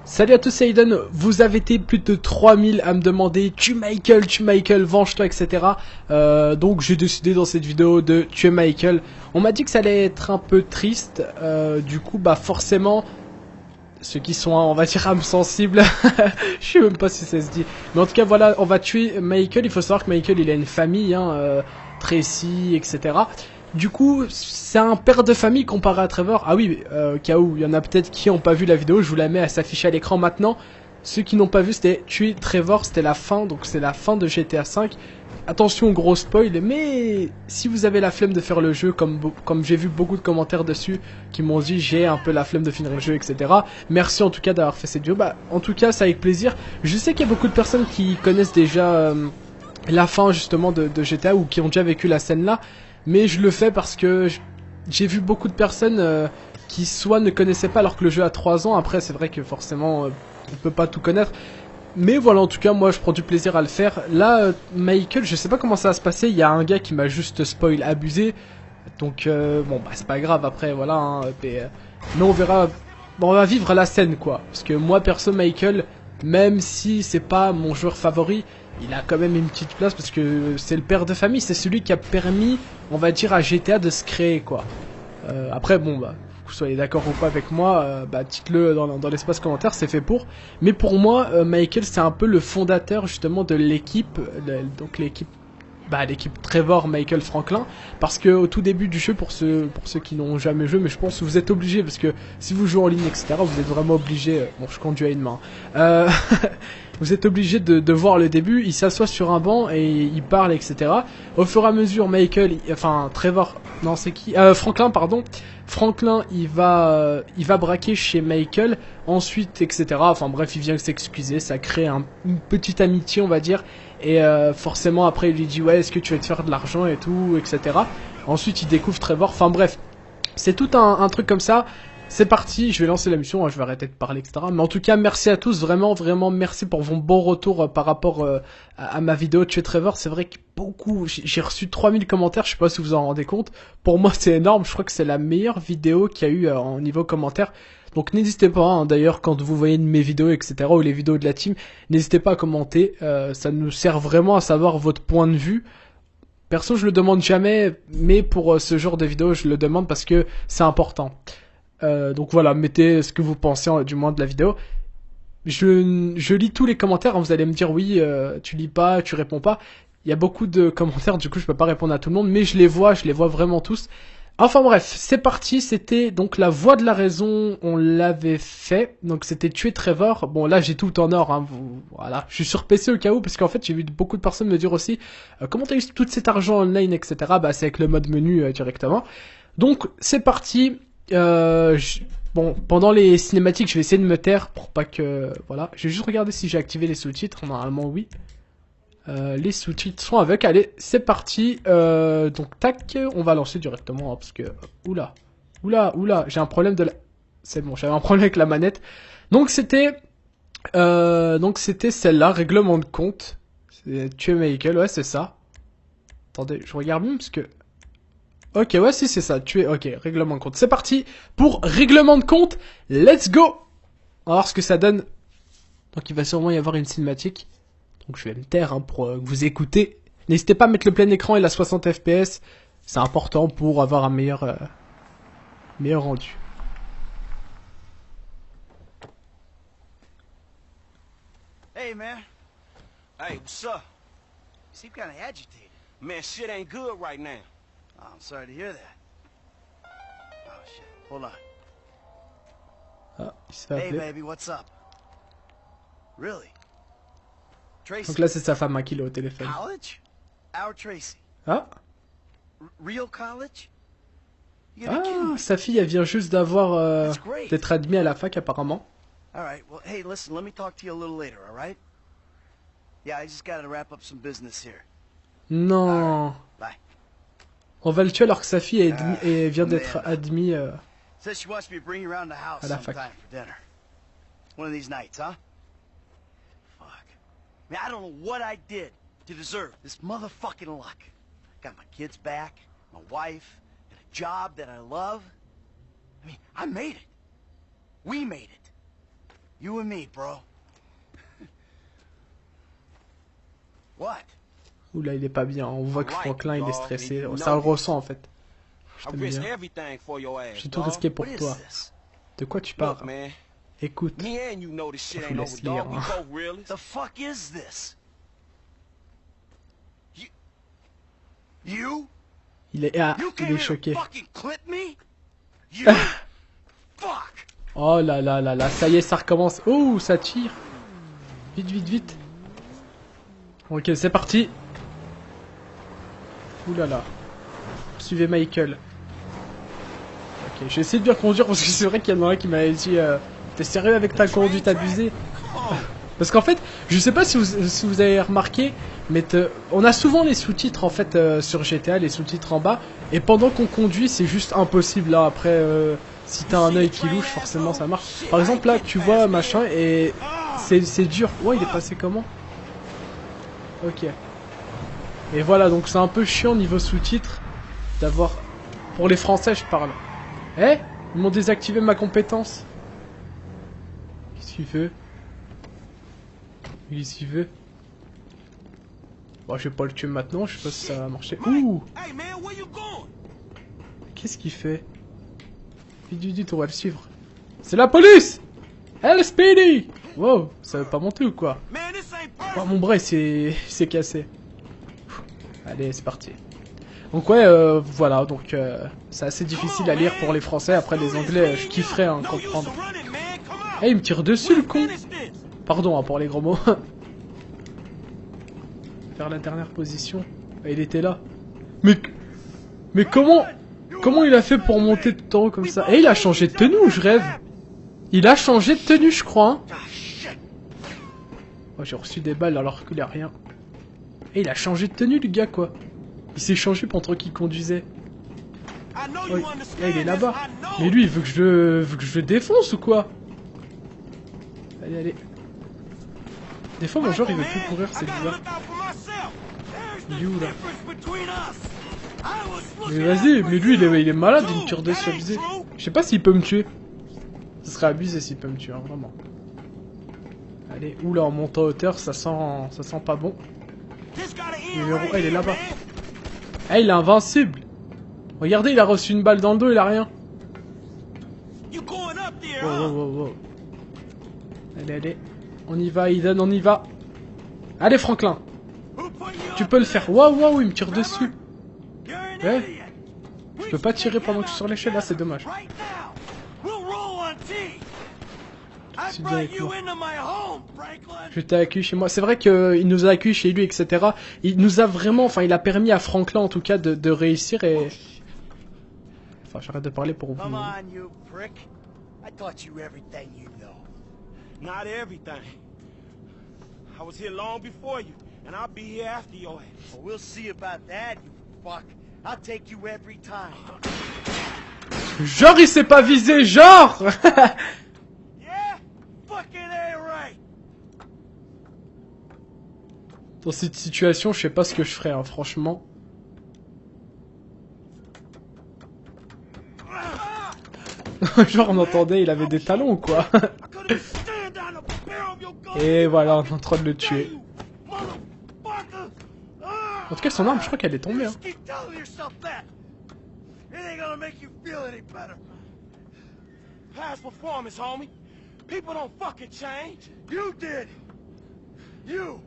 Salut à tous, c'est Aiden. Vous avez été plus de 3000 à me demander tue Michael, venge-toi, etc. Donc j'ai décidé dans cette vidéo de tuer Michael. On m'a dit que ça allait être un peu triste. Du coup, bah forcément, ceux qui sont, on va dire, âmes sensibles, je sais même pas si ça se dit. Mais en tout cas, voilà, on va tuer Michael. Il faut savoir que Michael, il a une famille, hein, Tracy, etc. Du coup, c'est un père de famille comparé à Trevor. Ah oui, au cas où il y en a peut-être qui n'ont pas vu la vidéo, je vous la mets à s'afficher à l'écran maintenant. Ceux qui n'ont pas vu, c'était tuer Trevor, c'était la fin, donc c'est la fin de GTA V. Attention, gros spoil, mais si vous avez la flemme de faire le jeu, comme j'ai vu beaucoup de commentaires dessus qui m'ont dit j'ai un peu la flemme de finir le jeu, etc. Merci en tout cas d'avoir fait cette vidéo. Bah, en tout cas, c'est avec plaisir. Je sais qu'il y a beaucoup de personnes qui connaissent déjà la fin justement de GTA ou qui ont déjà vécu la scène là. Mais je le fais parce que j'ai vu beaucoup de personnes qui soit ne connaissaient pas alors que le jeu a 3 ans. Après, c'est vrai que forcément, on peut pas tout connaître. Mais voilà, en tout cas, moi, je prends du plaisir à le faire. Là, Michael, je sais pas comment ça va se passer. Il y a un gars qui m'a juste spoil abusé. Donc, bon, bah, c'est pas grave. Après, voilà. Hein, mais on verra. Bon, on va vivre la scène, quoi. Parce que moi, perso, Michael, même si c'est pas mon joueur favori, il a quand même une petite place parce que c'est le père de famille, c'est celui qui a permis, on va dire, à GTA de se créer, quoi. Après, bon, bah, que vous soyez d'accord ou pas avec moi, bah, dites-le dans l'espace commentaire, c'est fait pour. Mais pour moi, Michael, c'est un peu le fondateur, justement, de l'équipe, donc l'équipe Trevor, Michael, Franklin, parce que au tout début du jeu, pour ceux qui n'ont jamais joué, mais je pense que vous êtes obligés, parce que si vous jouez en ligne, etc., vous êtes vraiment obligés, bon, je conduis à une main, vous êtes obligé de voir le début. Il s'assoit sur un banc et il parle, etc. Au fur et à mesure, Trevor, non, c'est qui, Franklin, pardon. Franklin, il va braquer chez Michael, ensuite, etc. Enfin bref, il vient s'excuser, ça crée une petite amitié, on va dire. Et forcément, après, il lui dit ouais, est-ce que tu veux te faire de l'argent et tout, etc. Ensuite, il découvre Trevor. Enfin bref, c'est tout un truc comme ça. C'est parti, je vais lancer la mission, hein, je vais arrêter de parler, etc. Mais en tout cas, merci à tous, vraiment, vraiment merci pour vos bons retours par rapport à ma vidéo de tuer Trevor. C'est vrai que j'ai reçu 3000 commentaires, je sais pas si vous en rendez compte. Pour moi, c'est énorme, je crois que c'est la meilleure vidéo qu'il y a eu en niveau commentaires. Donc n'hésitez pas, hein, d'ailleurs, quand vous voyez mes vidéos, etc., ou les vidéos de la team, n'hésitez pas à commenter, ça nous sert vraiment à savoir votre point de vue. Perso, je le demande jamais, mais pour ce genre de vidéo, je le demande parce que c'est important. Donc voilà, mettez ce que vous pensez du moins de la vidéo. Je lis tous les commentaires, hein, vous allez me dire oui, tu lis pas, tu réponds pas. Il y a beaucoup de commentaires, du coup je peux pas répondre à tout le monde, mais je les vois vraiment tous. Enfin bref, c'est parti, c'était donc la voix de la raison, on l'avait fait, donc c'était tuer Trevor. Bon là j'ai tout en or, hein, voilà. Je suis sur PC au cas où, parce qu'en fait j'ai vu beaucoup de personnes me dire aussi comment t'as eu tout cet argent online, etc. Bah c'est avec le mode menu directement. Donc c'est parti. Bon, pendant les cinématiques, je vais essayer de me taire pour pas que... Voilà, je vais juste regarder si j'ai activé les sous-titres. Normalement, oui. Les sous-titres sont avec. Allez, c'est parti. Donc, tac, on va lancer directement, hein, parce que... Oula, j'ai un problème de la... C'est bon, j'avais un problème avec la manette. Donc, c'était celle-là, règlement de compte. Tuer Michael, ouais, c'est ça. Attendez, je regarde bien, parce que... Ok, ouais, si c'est ça, ok, règlement de compte. C'est parti pour règlement de compte, let's go. On va voir ce que ça donne. Donc il va sûrement y avoir une cinématique. Donc je vais me taire hein, pour que vous écoutez. N'hésitez pas à mettre le plein écran et la 60 fps. C'est important pour avoir un meilleur rendu. Hey man. Hey, what's up? You seem kind of agitated. Man, shit ain't good right now. Oh, I'm sorry to hear that. Oh shit. Hold on. Ah, il se fait Hey appeler. baby, what's up? Really? Tracy. Donc là c'est sa femme hein, qui l'a au téléphone. College? Our Tracy. Ah, Real college? You gotta be kidding me. sa fille elle vient juste d'avoir That's great. d'être admise à la fac apparemment. All right. Well, hey, listen. Let me talk to you a little later. All right? Yeah, I just gotta wrap up some business here. Non. Bye. On va le tuer alors que sa fille vient d'être man. admise. Says she wants me to bring you around the house À la fac. sometime for dinner. One of these nights, huh? Fuck. Man, I don't know what I did to deserve this motherfucking luck. Got my kids back, my wife, and a job that I love. I mean, I made it. We made it. You and me, bro. What? Oula, il est pas bien. On voit que Franklin, il est stressé. Ça le ressent, en fait. Je I t'aime risk bien. everything for your ass, J'ai tout dawg. risqué pour What is toi. this? De quoi tu Look, parles? man. Écoute. Me and you know this shit Je ain't vous over, laisse dog. lire, We hein. both realists. The fuck is this? You? Il est, ah, You il came est here choqué. to fucking clip me? You? Fuck! Oh là là là là, ça y est, ça recommence. Oh, ça tire. Vite, vite, vite. Ok, c'est parti. Ouh là là. Suivez Michael. Ok, j'ai essayé de bien conduire parce que c'est vrai qu'il y en a un qui m'avait dit t'es sérieux avec ta conduite abusée? Parce qu'en fait, je sais pas si vous avez remarqué, mais on a souvent les sous-titres en fait sur GTA, les sous-titres en bas, et pendant qu'on conduit, c'est juste impossible là. Après, si t'as un œil qui louche, forcément ça marche. Par exemple là, tu vois machin et c'est dur. Ouais, il est passé comment? Ok. Et voilà, donc c'est un peu chiant niveau sous-titres d'avoir. Pour les Français, je parle. Eh, ils m'ont désactivé ma compétence. Qu'est-ce qu'il veut? Qu'est-ce qu'il veut? Bon, je vais pas le tuer maintenant, je sais pas si ça va marcher. Ouh! Hey, man, where you going? Qu'est-ce qu'il fait? Vite, on va le suivre. C'est la police! Hey, Speedy! Wow, ça veut pas monter ou quoi? Man, this ain't Oh, perfect. mon bras, c'est cassé. Allez, c'est parti. Donc ouais, voilà, donc c'est assez difficile à lire pour les Français. Après, les Anglais, je kifferais hein, No use comprendre. of running, man. Come on. Eh, il me tire dessus, le con! Finish this. Pardon hein, pour les gros mots. Faire la dernière position. Ah, il était là. Mais comment il a fait pour monter tout en haut comme ça? Eh, il a changé de tenue ou je rêve? Il a changé de tenue, je crois. Hein. Ah, shit! Oh, j'ai reçu des balles alors qu'il a rien. Et il a changé de tenue, le gars, quoi. Il s'est changé pendant qu'il conduisait. I know Oh, you understand là, il est this, là-bas. I know. Mais lui, il veut que je le défonce ou quoi? Allez, allez. Des fois, mon joueur, il veut plus courir, c'est bizarre. Il est où, là? Mais vas-y, mais lui, il est malade, il me tire dessus, abusé. Je sais pas s'il peut me tuer. Ce serait abusé s'il peut me tuer, hein, vraiment. Allez, oula, en montant à hauteur, ça sent pas bon. Il est là-bas. Ah, il est invincible. Regardez, il a reçu une balle dans le dos, il a rien. Wow. Allez. On y va, Eden, on y va. Allez, Franklin. Tu peux le faire. Waouh, il me tire dessus. Eh, je peux pas tirer pendant que je suis sur l'échelle, là, c'est dommage. C'est bien avec moi. Je t'ai accueilli chez moi. C'est vrai qu'il nous a accueillis chez lui, etc. Il nous a vraiment, enfin, il a permis à Franklin, en tout cas, de réussir et... Enfin, j'arrête de parler pour vous. Come on, you prick. I taught you everything you know. Not everything. I was here long before you, and I'll be here after your ass. Well, we'll see about that, you fuck. I'll take you every time. Genre, il s'est pas visé, genre. Yeah? Fucking A right. Dans cette situation, je sais pas ce que je ferais, hein, franchement. Genre, on entendait, il avait des talons ou quoi? Et voilà, on est en train de le tuer. En tout cas, son arme, je crois qu'elle est tombée. Hein. Past performance, homie. People don't fucking change. You did. You.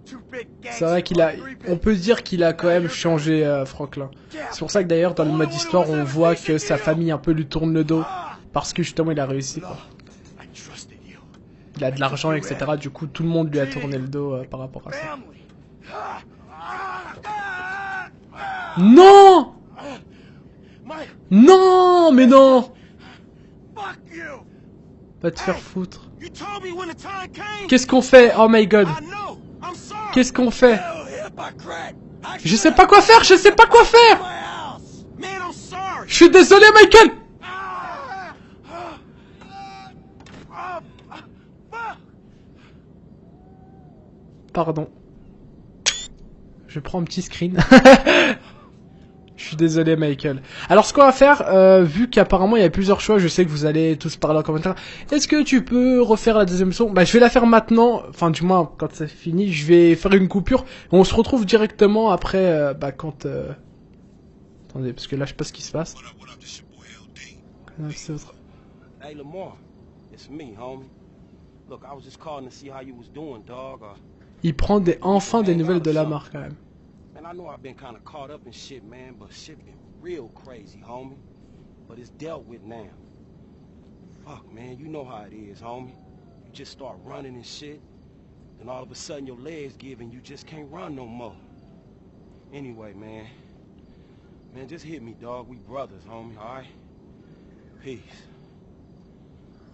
Two big C'est vrai qu'il a... On peut dire qu'il a quand même changé, Franklin. C'est pour ça que d'ailleurs, dans le mode histoire, on voit que sa famille un peu lui tourne le dos. Parce que justement, il a réussi, quoi. Il a de l'argent, etc. Du coup, tout le monde lui a tourné le dos par rapport à ça. Non! Non, mais non! Va te faire foutre. Qu'est-ce qu'on fait? Oh my god. Qu'est-ce qu'on fait? Je sais pas quoi faire, je sais pas quoi faire! Je suis désolé, Michael! Pardon. Je prends un petit screen. Je suis désolé, Michael. Alors, ce qu'on va faire, vu qu'apparemment il y a plusieurs choix, je sais que vous allez tous parler en commentaire. Est-ce que tu peux refaire la deuxième mission? Bah, je vais la faire maintenant. Enfin, du moins, quand c'est fini, je vais faire une coupure. On se retrouve directement après, bah, quand... Attendez, parce que là, je sais pas ce qui se passe. Hey, Lamar, it's me, homie. Look, I was just calling to see how you was doing, dog. Il prend enfin des nouvelles de Lamar, quand même. Man, I know I've been kind of caught up in shit, man, but shit been real crazy, homie. But it's dealt with now. Fuck, man, you know how it is, homie. You just start running and shit, then all of a sudden your legs give and you just can't run no more. Anyway, man, just hit me, dog. We brothers, homie, alright? Peace.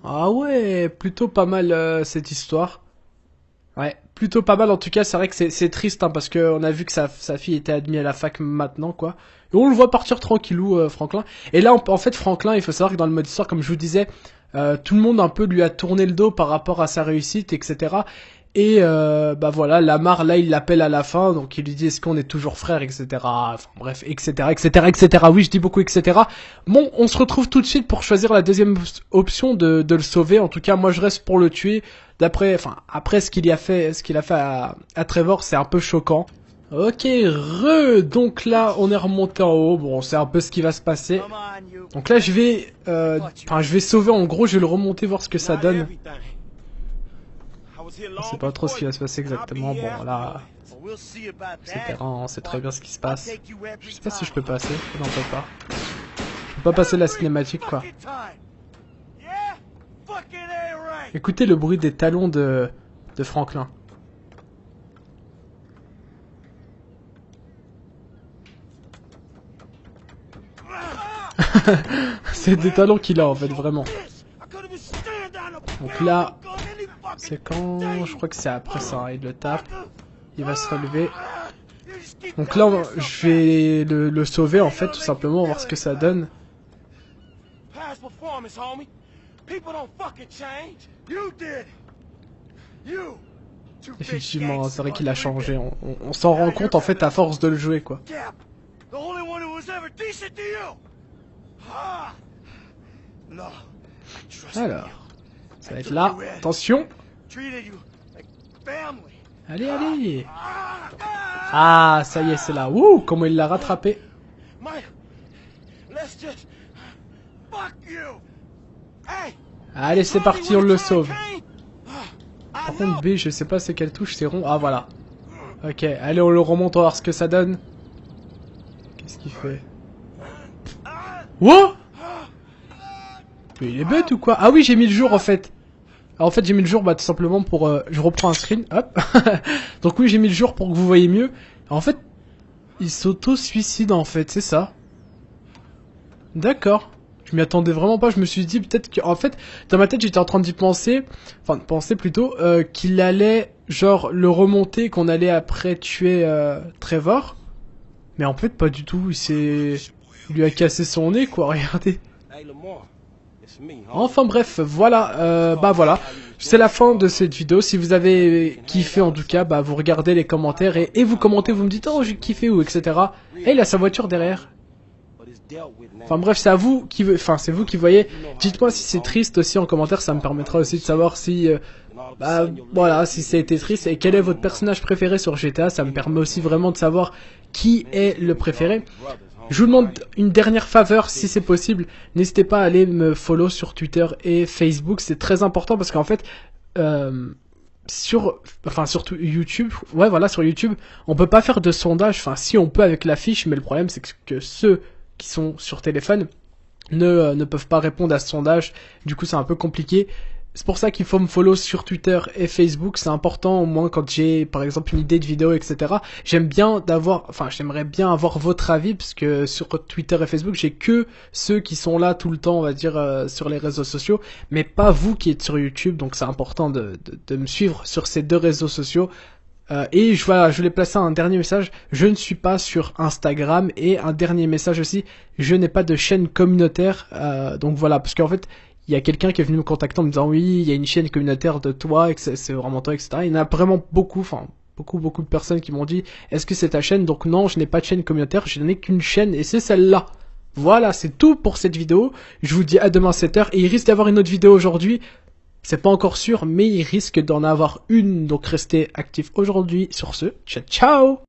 Ah ouais, plutôt pas mal cette histoire. Ouais, plutôt pas mal en tout cas, c'est vrai que c'est triste hein, parce qu'on a vu que sa fille était admise à la fac maintenant quoi. Et on le voit partir tranquillou Franklin. Et là en fait Franklin, il faut savoir que dans le mode histoire comme je vous disais, tout le monde un peu lui a tourné le dos par rapport à sa réussite etc. Et bah voilà, Lamar là il l'appelle à la fin, donc il lui dit est-ce qu'on est toujours frères etc. Enfin bref etc. Oui je dis beaucoup etc. Bon on se retrouve tout de suite pour choisir la deuxième option de le sauver. En tout cas moi je reste pour le tuer. Après ce qu'il a fait à Trevor c'est un peu choquant. Ok donc là on est remonté en haut, bon c'est un peu ce qui va se passer. Donc là je vais sauver en gros, je vais le remonter voir ce que ça donne. On sait pas trop ce qui va se passer exactement, bon là, etc. On sait très bien ce qui se passe. Je sais pas si je peux passer, non on peut pas. Je peux pas passer la cinématique quoi. Écoutez le bruit des talons de Franklin. C'est des talons qu'il a en fait, vraiment. Donc là, c'est quand... Je crois que c'est après ça, hein. Il le tape. Il va se relever. Donc là, je vais le sauver en fait, tout simplement, voir ce que ça donne. Effectivement, c'est vrai qu'il a changé. On s'en rend compte en fait à force de le jouer quoi. Alors, ça va être là. Attention. Allez, allez. Ah, ça y est, c'est là. Ouh, comment il l'a rattrapé. Allez, c'est parti, on le sauve. Par contre, B, je sais pas c'est quelle touche, c'est rond. Ah, voilà. Ok, allez, on le remonte, on va voir ce que ça donne. Qu'est-ce qu'il fait? Wow! Mais il est bête ou quoi? Ah oui, j'ai mis le jour en fait. Alors, en fait, j'ai mis le jour, bah, tout simplement pour... je reprends un screen, hop. Donc oui, j'ai mis le jour pour que vous voyez mieux. En fait, il s'auto-suicide en fait, c'est ça. D'accord. Je m'y attendais vraiment pas, je me suis dit peut-être que... En fait, dans ma tête, j'étais en train d'y penser... Enfin, de penser plutôt qu'il allait, genre, le remonter, qu'on allait après tuer Trevor. Mais en fait, pas du tout, il lui a cassé son nez, quoi, regardez. Enfin bref, voilà, bah voilà, c'est la fin de cette vidéo. Si vous avez kiffé en tout cas, bah vous regardez les commentaires et vous commentez, vous me dites oh j'ai kiffé ou etc. Et il a sa voiture derrière. Enfin bref, c'est à vous qui c'est vous qui voyez. Dites-moi si c'est triste aussi en commentaire, ça me permettra aussi de savoir si bah voilà, si ça a été triste et quel est votre personnage préféré sur GTA. Ça me permet aussi vraiment de savoir qui est le préféré. Je vous demande une dernière faveur si c'est possible, n'hésitez pas à aller me follow sur Twitter et Facebook, c'est très important parce qu'en fait surtout YouTube, ouais voilà sur YouTube, on peut pas faire de sondage, enfin si on peut avec la fiche, mais le problème c'est que ceux qui sont sur téléphone ne peuvent pas répondre à ce sondage, du coup c'est un peu compliqué. C'est pour ça qu'il faut me follow sur Twitter et Facebook, c'est important au moins quand j'ai par exemple une idée de vidéo etc. J'aimerais bien avoir votre avis parce que sur Twitter et Facebook j'ai que ceux qui sont là tout le temps on va dire sur les réseaux sociaux, mais pas vous qui êtes sur YouTube, donc c'est important de me suivre sur ces deux réseaux sociaux. Et je voulais placer un dernier message, je ne suis pas sur Instagram, et un dernier message aussi, je n'ai pas de chaîne communautaire, donc voilà, parce qu'en fait il y a quelqu'un qui est venu me contacter en me disant oui, il y a une chaîne communautaire de toi, et que c'est vraiment toi, etc. Il y en a vraiment beaucoup, enfin beaucoup de personnes qui m'ont dit est-ce que c'est ta chaîne? Donc non, je n'ai pas de chaîne communautaire, je n'ai qu'une chaîne et c'est celle-là. Voilà, c'est tout pour cette vidéo. Je vous dis à demain 7h et il risque d'avoir une autre vidéo aujourd'hui. C'est pas encore sûr, mais il risque d'en avoir une. Donc restez actifs aujourd'hui. Sur ce, ciao ciao!